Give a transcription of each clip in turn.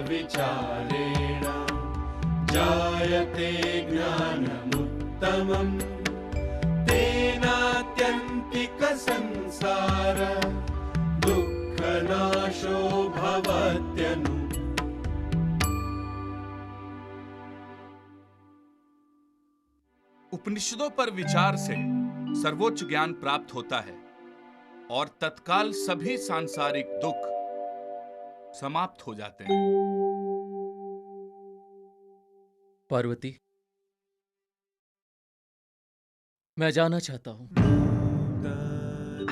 विचारेण जायते ज्ञानमुत्तमम् तेनात्यन्तिक संसार दुःखनाशो भवत्यनु। उपनिषदों पर विचार से सर्वोच्च ज्ञान प्राप्त होता है और तत्काल सभी सांसारिक दुख समाप्त हो जाते हैं। पार्वती, मैं जाना चाहता हूं।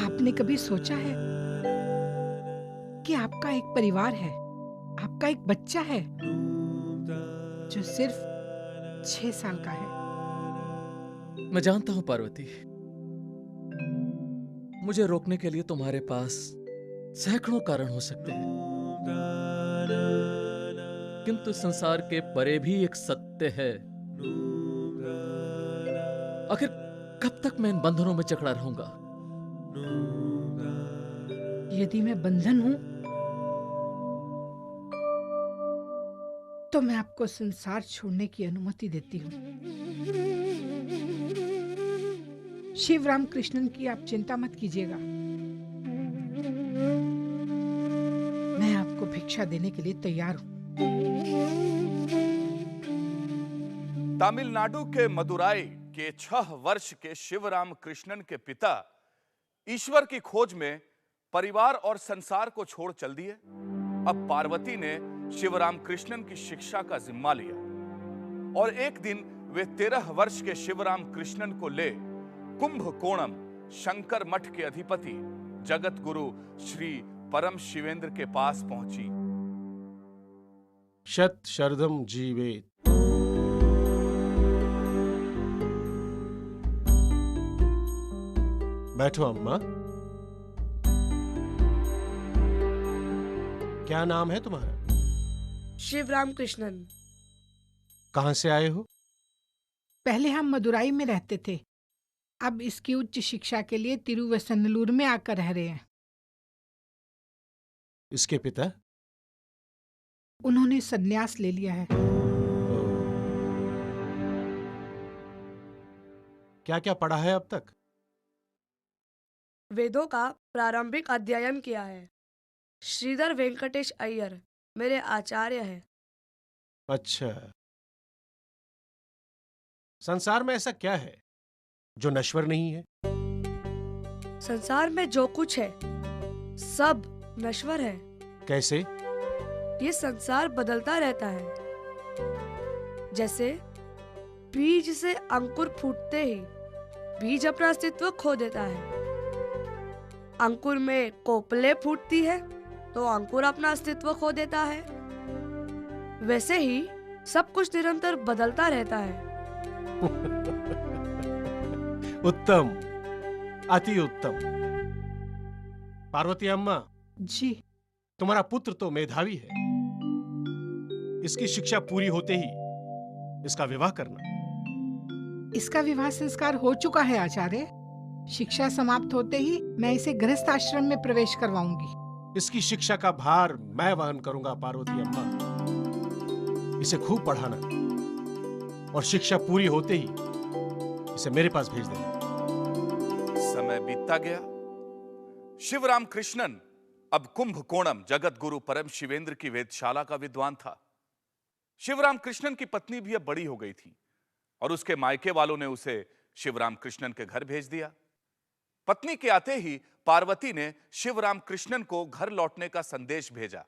आपने कभी सोचा है कि आपका एक परिवार है, आपका एक बच्चा है जो सिर्फ 6 साल का है। मैं जानता हूं पार्वती, मुझे रोकने के लिए तुम्हारे पास सैकड़ों कारण हो सकते हैं, किंतु संसार के परे भी एक सत्य है। आखिर कब तक मैं इन बंधनों में जकड़ा रहूंगा? यदि मैं बंधन हूं तो मैं आपको संसार छोड़ने की अनुमति देती हूं। शिव राम कृष्णन की आप चिंता मत कीजिएगा, मैं आपको भिक्षा देने के लिए तैयार हूं। तमिलनाडु के मदुराई के 6 वर्ष के शिवराम कृष्णन के पिता ईश्वर की खोज में परिवार और संसार को छोड़ चल दिए। अब पार्वती ने शिवराम कृष्णन की शिक्षा का जिम्मा लिया और एक दिन वे 13 वर्ष के शिवराम कृष्णन को ले कुंभकोणम शंकर मठ के अधिपति जगत गुरु श्री परम शिवेंद्र के पास पहुंची। शत शरदम जीवेत। बैठो अम्मा। क्या नाम है तुम्हारा? शिवराम कृष्णन। कहां से आए हो? पहले हम मदुराई में रहते थे, अब इसकी उच्च शिक्षा के लिए तिरुवसन्नलूर में आकर रह रहे हैं। इसके पिता? उन्होंने संन्यास ले लिया है। क्या क्या पढ़ा है अब तक? वेदों का प्रारंभिक अध्ययन किया है। श्रीधर वेंकटेश अय्यर मेरे आचार्य हैं। अच्छा। संसार में ऐसा क्या है जो नश्वर नहीं है? संसार में जो कुछ है सब नश्वर है। कैसे? ये संसार बदलता रहता है। जैसे बीज से अंकुर फूटते ही बीज अपना अस्तित्व खो देता है। अंकुर में कोपले फूटती है तो अंकुर अपना अस्तित्व खो देता है। वैसे ही सब कुछ निरंतर बदलता रहता है। उत्तम, अति उत्तम। पार्वती अम्मा जी। तुम्हारा पुत्र तो मेधावी है, इसकी शिक्षा पूरी होते ही इसका विवाह करना। इसका विवाह संस्कार हो चुका है आचार्य। शिक्षा समाप्त होते ही मैं इसे गृहस्थ आश्रम में प्रवेश करवाऊंगी। इसकी शिक्षा का भार मैं वहन करूंगा पार्वती अम्मा। इसे खूब पढ़ाना और शिक्षा पूरी होते ही इसे मेरे पास भेज देना। समय बीतता गया। शिवराम कृष्णन अब कुंभकोणम जगत गुरु परम शिवेंद्र की वेदशाला का विद्वान था। शिवराम कृष्णन की पत्नी भी अब बड़ी हो गई थी और उसके मायके वालों ने उसे शिवराम कृष्णन के घर भेज दिया। पत्नी के आते ही पार्वती ने शिवराम कृष्णन को घर लौटने का संदेश भेजा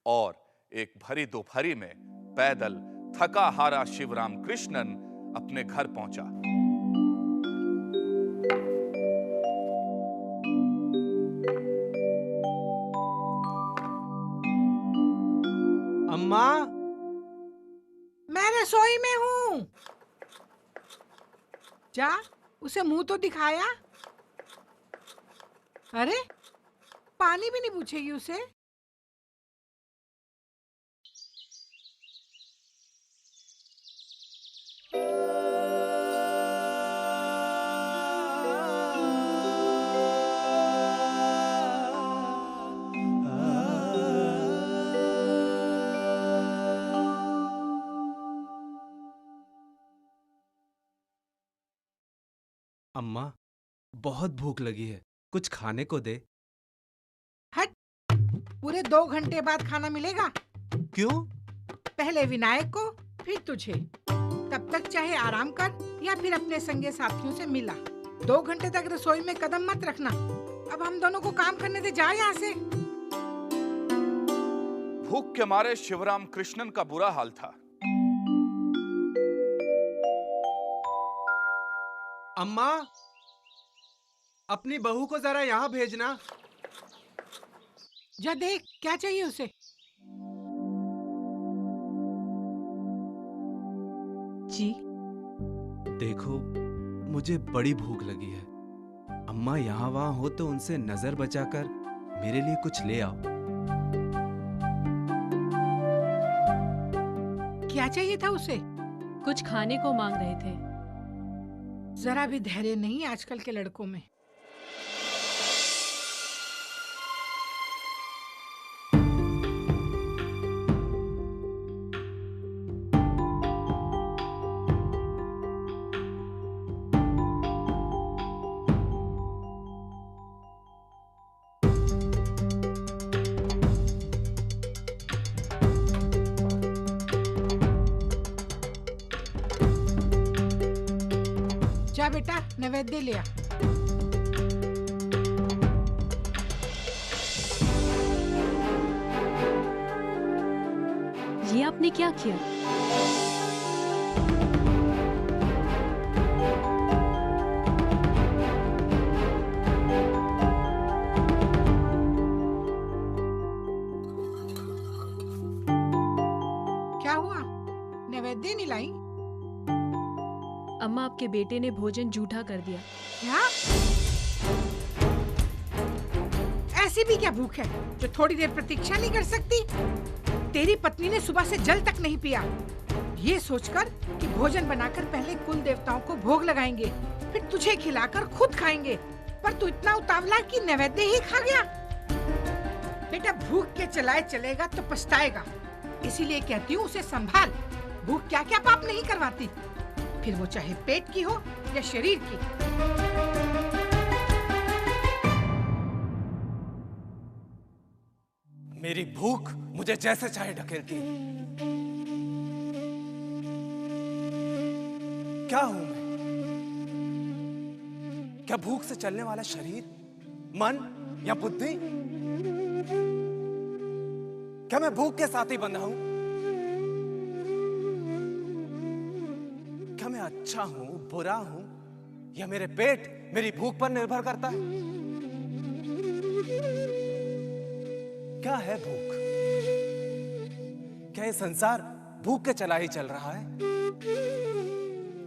और एक भरी दोपहरी में पैदल थका हारा शिवराम कृष्णन अपने घर पहुंचा। अम्मा, मैं रसोई में हूँ। जा, उसे मुंह तो दिखाया। अरे, पानी भी नहीं पूछेगी उसे। अम्मा, बहुत भूख लगी है, कुछ खाने को दे। हट, पूरे 2 घंटे बाद खाना मिलेगा। क्यों? पहले विनायक को, फिर तुझे। तब तक चाहे आराम कर या फिर अपने संगे साथियों से मिला। 2 घंटे तक रसोई में कदम मत रखना। अब हम दोनों को काम करने दे, जा यहाँ से। भूख के मारे शिवराम कृष्णन का बुरा हाल था। अम्मा, अपनी बहू को जरा यहाँ भेजना। जा देख, क्या चाहिए उसे। जी। देखो, मुझे बड़ी भूख लगी है। अम्मा यहाँ वहाँ हो तो उनसे नजर बचाकर मेरे लिए कुछ ले आओ। क्या चाहिए था उसे? कुछ खाने को मांग रहे थे। जरा भी धैर्य नहीं आजकल के लड़कों में। जा बेटा, नैवेद्य ले आ। ये आपने क्या किया? क्या हुआ? नैवेद्य नहीं लाई? अम्मा, आपके बेटे ने भोजन जूठा कर दिया। क्या? ऐसी भी क्या भूख है जो थोड़ी देर प्रतीक्षा नहीं कर सकती? तेरी पत्नी ने सुबह से जल तक नहीं पिया, ये सोचकर कि भोजन बनाकर पहले कुल देवताओं को भोग लगाएंगे, फिर तुझे खिलाकर खुद खाएंगे। पर तू इतना उतावला कि नैवेद्य ही खा गया। बेटा, भूख के चलाए चलेगा तो पछताएगा। इसीलिए कहती हूँ, उसे संभाल। भूख क्या क्या पाप नहीं करवाती, फिर वो चाहे पेट की हो या शरीर की। मेरी भूख मुझे जैसे चाहे ढकेलती है। क्या हूं मैं? क्या भूख से चलने वाला शरीर, मन या बुद्धि? क्या मैं भूख के साथ ही बंधा हूं? क्या मैं अच्छा हूं, बुरा हूं, या मेरे पेट मेरी भूख पर निर्भर करता है? क्या है भूख? क्या ये संसार भूख के चला ही चल रहा है?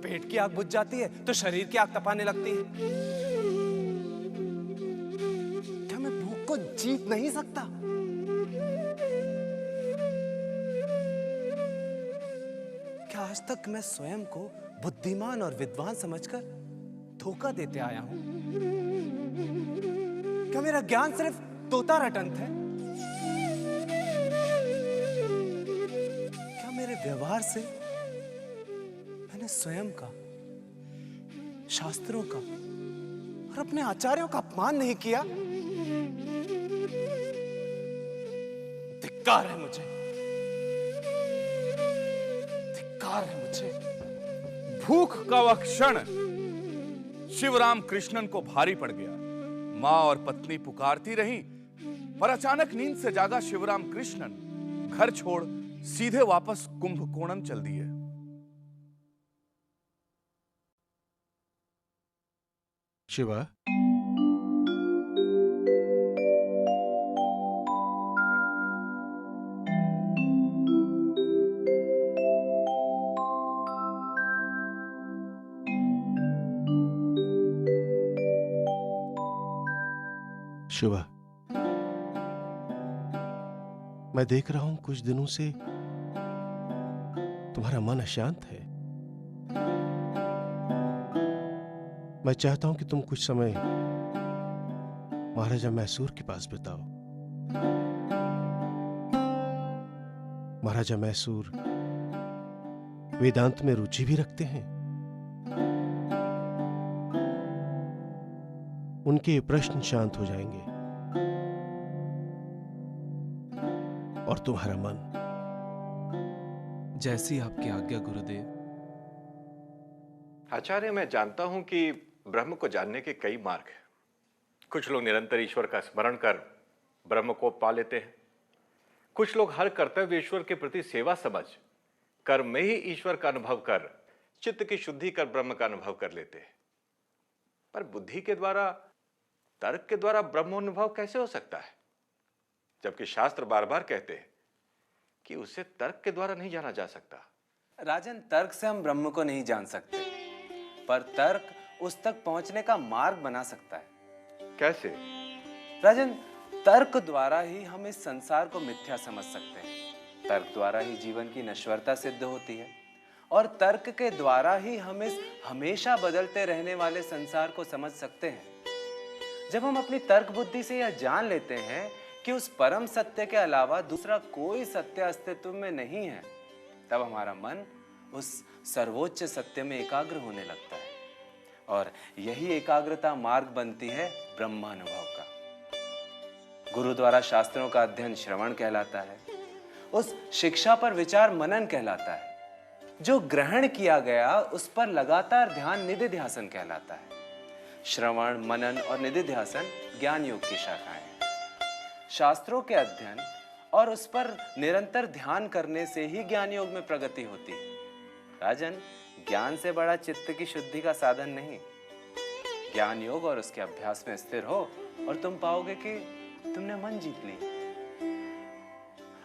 पेट की आग बुझ जाती है तो शरीर की आग तपाने लगती है। क्या मैं भूख को जीत नहीं सकता? क्या आज तक मैं स्वयं को बुद्धिमान और विद्वान समझकर धोखा देते आया हूं? क्या मेरा ज्ञान सिर्फ तोता रटंत है? क्या मेरे व्यवहार से मैंने स्वयं का, शास्त्रों का और अपने आचार्यों का अपमान नहीं किया? धिक्कार है मुझे, धिक्कार है मुझे। भूख का वह क्षण शिवराम कृष्णन को भारी पड़ गया। मां और पत्नी पुकारती रहीं, पर अचानक नींद से जागा शिवराम कृष्णन घर छोड़ सीधे वापस कुंभकोणम चल दिए। शिवा, शिवा, मैं देख रहा हूं कुछ दिनों से तुम्हारा मन अशांत है। मैं चाहता हूं कि तुम कुछ समय महाराजा मैसूर के पास बिताओ। महाराजा मैसूर वेदांत में रुचि भी रखते हैं उनके प्रश्न शांत हो जाएंगे और तुम्हारा मन जैसी आपकी आज्ञा गुरुदेव। आचार्य, मैं जानता हूं कि ब्रह्म को जानने के कई मार्ग हैं। कुछ लोग निरंतर ईश्वर का स्मरण कर ब्रह्म को पा लेते हैं। कुछ लोग हर कर्तव्य ईश्वर के प्रति सेवा समझ कर्म में ही ईश्वर का अनुभव कर चित्त की शुद्धि कर ब्रह्म का अनुभव कर लेते हैं। पर बुद्धि के द्वारा, तर्क के द्वारा ब्रह्मोनुभव कैसे हो सकता है, जबकि शास्त्र बार बार कहते हैं कि उसे तर्क के द्वारा नहीं जाना जा सकता। राजन, तर्क से हम ब्रह्म को नहीं जान सकते, पर तर्क उस तक पहुंचने का मार्ग बना सकता है। कैसे? राजन, तर्क द्वारा ही हम इस संसार को मिथ्या समझ सकते हैं। तर्क द्वारा ही जीवन की नश्वरता सिद्ध होती है और तर्क के द्वारा ही हम इस हमेशा बदलते रहने वाले संसार को समझ सकते हैं। जब हम अपनी तर्क बुद्धि से यह जान लेते हैं कि उस परम सत्य के अलावा दूसरा कोई सत्य अस्तित्व में नहीं है, तब हमारा मन उस सर्वोच्च सत्य में एकाग्र होने लगता है और यही एकाग्रता मार्ग बनती है ब्रह्मानुभव का। गुरु द्वारा शास्त्रों का अध्ययन श्रवण कहलाता है, उस शिक्षा पर विचार मनन कहलाता है, जो ग्रहण किया गया उस पर लगातार ध्यान निधिध्यासन कहलाता है। श्रवण, मनन और निधिध्यासन ज्ञान योग की शाखाएं हैं। शास्त्रों के अध्ययन और उस पर निरंतर ध्यान करने से ही ज्ञान योग में प्रगति होती है। राजन, ज्ञान से बड़ा चित्त की शुद्धि का साधन नहीं। ज्ञान योग और उसके अभ्यास में स्थिर हो और तुम पाओगे कि तुमने मन जीत ली।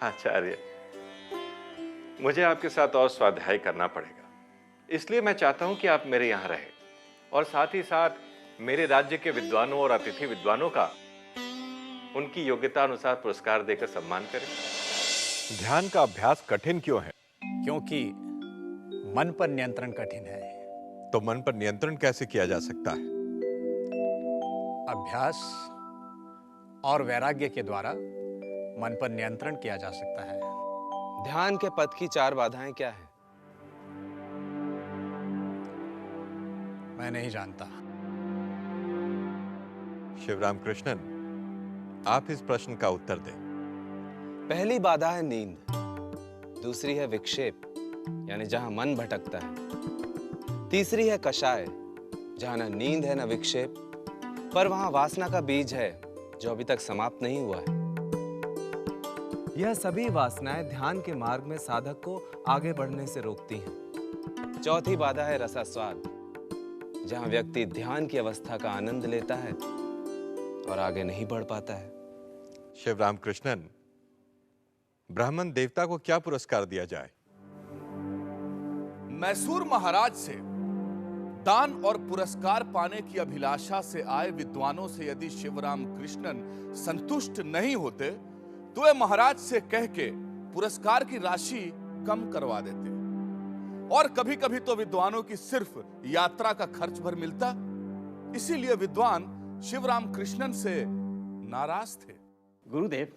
आचार्य, मुझे आपके साथ और स्वाध्याय करना पड़ेगा, इसलिए मैं चाहता हूं कि आप मेरे यहां रहें और साथ ही साथ मेरे राज्य के विद्वानों और अतिथि विद्वानों का उनकी योग्यता अनुसार पुरस्कार देकर सम्मान करें। ध्यान का अभ्यास कठिन क्यों है? क्योंकि मन पर नियंत्रण कठिन है। तो मन पर नियंत्रण कैसे किया जा सकता है? अभ्यास और वैराग्य के द्वारा मन पर नियंत्रण किया जा सकता है। ध्यान के पथ की 4 बाधाएं क्या है? मैं नहीं जानता। शिवराम कृष्णन, आप इस प्रश्न का उत्तर दें। पहली बाधा है नींद, दूसरी है विक्षेप यानी जहां मन भटकता है, तीसरी है कषाय जहां न नींद है न विक्षेप, पर वहां वासना का बीज है जो अभी तक समाप्त नहीं हुआ है। यह सभी वासनाएं ध्यान के मार्ग में साधक को आगे बढ़ने से रोकती हैं। चौथी बाधा है रसास्वाद, जहां व्यक्ति ध्यान की अवस्था का आनंद लेता है और आगे नहीं बढ़ पाता है। शिवराम कृष्णन, ब्राह्मण देवता को क्या पुरस्कार दिया जाए? मैसूर महाराज से दान और पुरस्कार पाने की अभिलाषा से आए विद्वानों से यदि शिवराम कृष्णन संतुष्ट नहीं होते तो वे महाराज से कह के पुरस्कार की राशि कम करवा देते और कभी कभी तो विद्वानों की सिर्फ यात्रा का खर्च भर मिलता। इसीलिए विद्वान शिवराम कृष्णन से नाराज थे। गुरुदेव,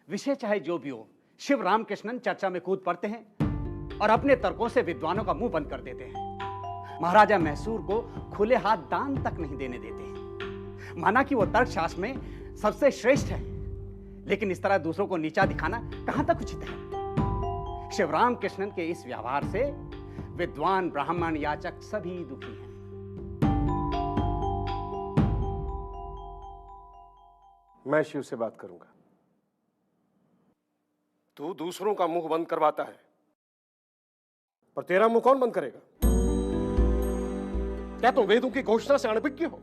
विषय चाहे जो भी हो, शिव रामकृष्णन चर्चा में कूद पड़ते हैं और अपने तर्कों से विद्वानों का मुंह बंद कर देते हैं। महाराजा मैसूर को खुले हाथ दान तक नहीं देने देते हैं। माना कि वो तर्कशास्त्र में सबसे श्रेष्ठ है, लेकिन इस तरह दूसरों को नीचा दिखाना कहां तक उचित है? शिवराम कृष्णन के इस व्यवहार से विद्वान, ब्राह्मण, याचक सभी दुखी हैं। मैं शिव से बात करूंगा। तू दूसरों का मुंह बंद करवाता है, पर तेरा मुंह कौन बंद करेगा? क्या तुम वेदों की घोषणा से अनभिज्ञ हो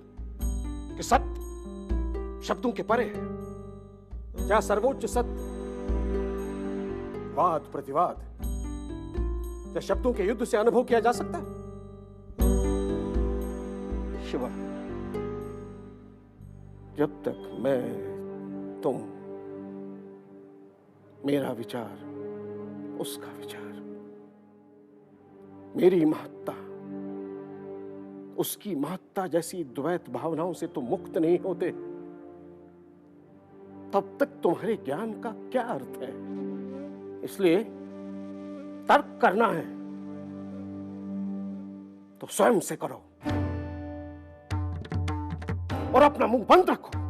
कि सत्य शब्दों के परे है? क्या सर्वोच्च सत्य वाद प्रतिवाद क्या शब्दों के युद्ध से अनुभव किया जा सकता है? शिवा, जब तक मैं, तुम, मेरा विचार, उसका विचार, मेरी महत्ता, उसकी महत्ता जैसी द्वैत भावनाओं से तुम मुक्त नहीं होते, तब तक तुम्हारे ज्ञान का क्या अर्थ है? इसलिए तर्क करना है तो स्वयं से करो। और अपना मुंह बंद रखो।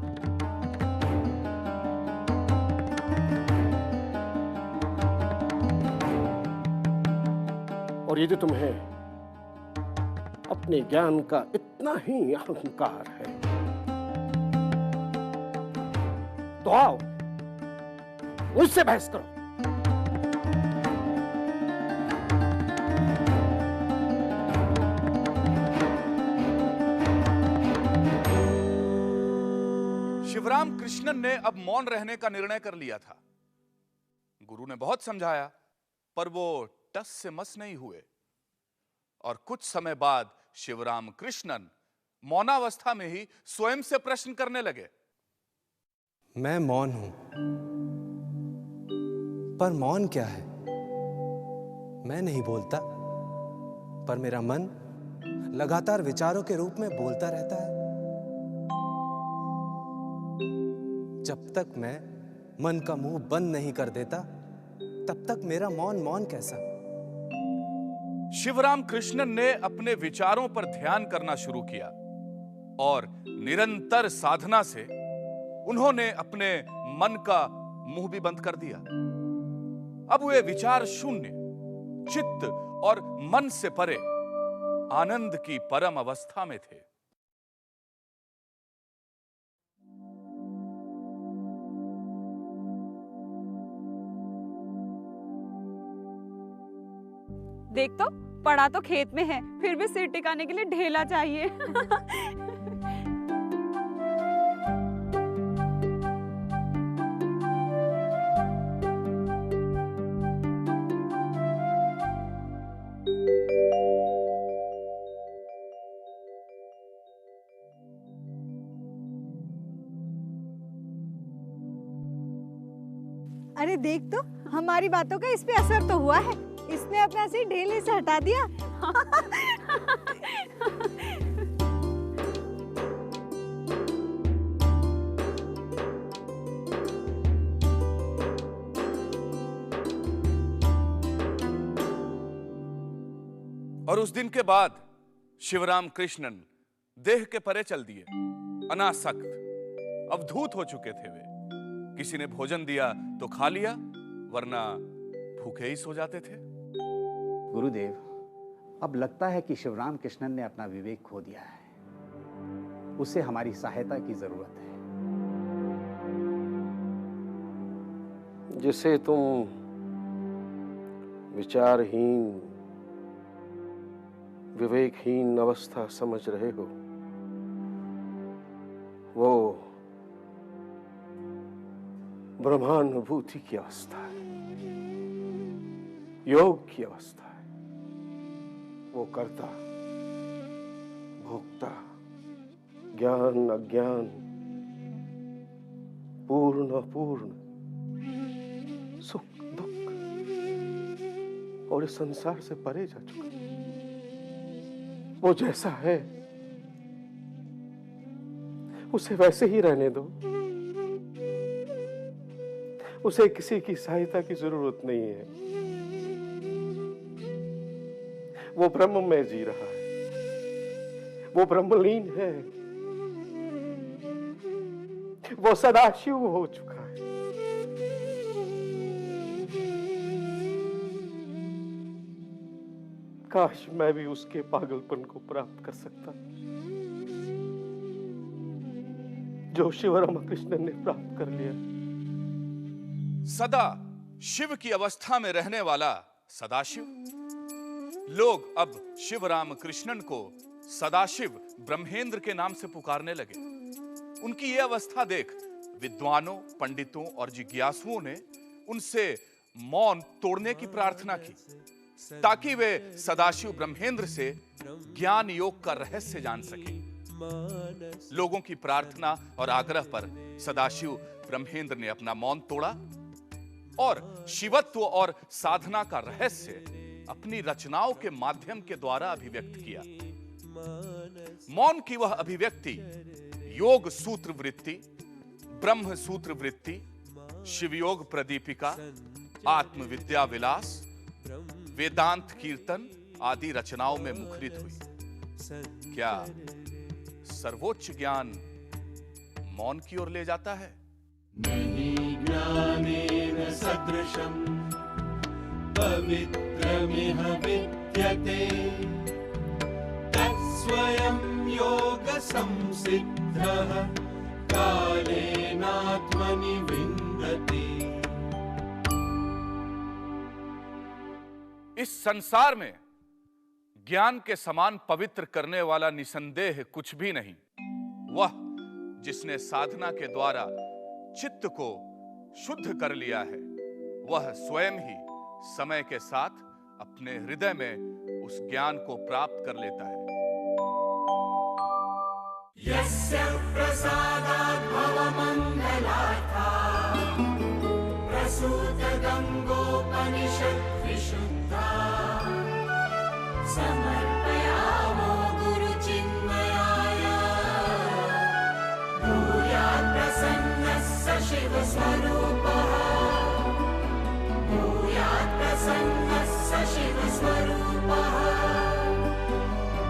और यदि तुम्हें अपने ज्ञान का इतना ही अहंकार है तो आओ मुझसे बहस करो। शिवराम कृष्णन ने अब मौन रहने का निर्णय कर लिया था। गुरु ने बहुत समझाया पर वो टस से मस नहीं हुए और कुछ समय बाद शिवराम कृष्णन मौनावस्था में ही स्वयं से प्रश्न करने लगे। मैं मौन हूं, पर मौन क्या है? मैं नहीं बोलता, पर मेरा मन लगातार विचारों के रूप में बोलता रहता है। जब तक मैं मन का मुंह बंद नहीं कर देता, तब तक मेरा मौन मौन कैसा? शिवराम कृष्णन ने अपने विचारों पर ध्यान करना शुरू किया और निरंतर साधना से उन्होंने अपने मन का मुंह भी बंद कर दिया। अब वे विचार शून्य, चित्त और मन से परे आनंद की परम अवस्था में थे। देख तो, पड़ा तो खेत में है, फिर भी सिर टिकाने के लिए ढेला चाहिए। अरे देख तो, हमारी बातों का इस पे असर तो हुआ है। इसने अपना सिर ढेले से हटा दिया। और उस दिन के बाद शिवराम कृष्णन देह के परे चल दिए। अनासक्त, अवधूत हो चुके थे वे। किसी ने भोजन दिया तो खा लिया, वरना भूखे ही सो जाते थे। गुरुदेव, अब लगता है कि शिवराम कृष्णन ने अपना विवेक खो दिया है। उसे हमारी सहायता की जरूरत है। जिसे तुम विचारहीन, विवेकहीन अवस्था समझ रहे हो, वो ब्रह्मानुभूति की अवस्था है, योग की अवस्था है। वो कर्ता, भोक्ता, ज्ञान अज्ञान, पूर्ण अपूर्ण, सुख दुख और इस संसार से परे जा चुका। वो जैसा है उसे वैसे ही रहने दो। उसे किसी की सहायता की जरूरत नहीं है। वो ब्रह्म में जी रहा है, वो ब्रह्मलीन है, वो सदाशिव हो चुका है। काश मैं भी उसके पागलपन को प्राप्त कर सकता जो शिवराम कृष्णन ने प्राप्त कर लिया। सदा शिव की अवस्था में रहने वाला सदाशिव। लोग अब शिवराम कृष्णन को सदाशिव ब्रह्मेंद्र के नाम से पुकारने लगे। उनकी यह अवस्था देख विद्वानों, पंडितों और जिज्ञासुओं ने उनसे मौन तोड़ने की प्रार्थना की ताकि वे सदाशिव ब्रह्मेंद्र से ज्ञान योग का रहस्य जान सकें। लोगों की प्रार्थना और आग्रह पर सदाशिव ब्रह्मेंद्र ने अपना मौन तोड़ा और शिवत्व और साधना का रहस्य अपनी रचनाओं के माध्यम के द्वारा अभिव्यक्त किया। मौन की वह अभिव्यक्ति योग सूत्र वृत्ति, ब्रह्म सूत्र वृत्ति, शिवयोग प्रदीपिका, आत्मविद्या विलास, वेदांत कीर्तन आदि रचनाओं में मुखरित हुई। क्या सर्वोच्च ज्ञान मौन की ओर ले जाता है। नहीं ज्ञानेन सदृशं पवित्रमिह विद्यते तत्स्वयं योग संसिद्धः कालेनात्मनि विन्दति। इस संसार में ज्ञान के समान पवित्र करने वाला निसंदेह कुछ भी नहीं। वह जिसने साधना के द्वारा चित्त को शुद्ध कर लिया है, वह स्वयं ही समय के साथ अपने हृदय में उस ज्ञान को प्राप्त कर लेता है। यस्य प्रसादात् भवमङ्गलार्था प्रसूत गङ्गोपनिषत् विशुद्धा समर्पयामो गुरुचिन्मयाय भूयात् प्रसन्नः स शिवस्वरूपः भूयात् प्रसन्नः स शिवस्वरूपः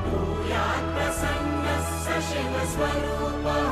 भूयात् प्रसन्नः स शिवस्वरूपः।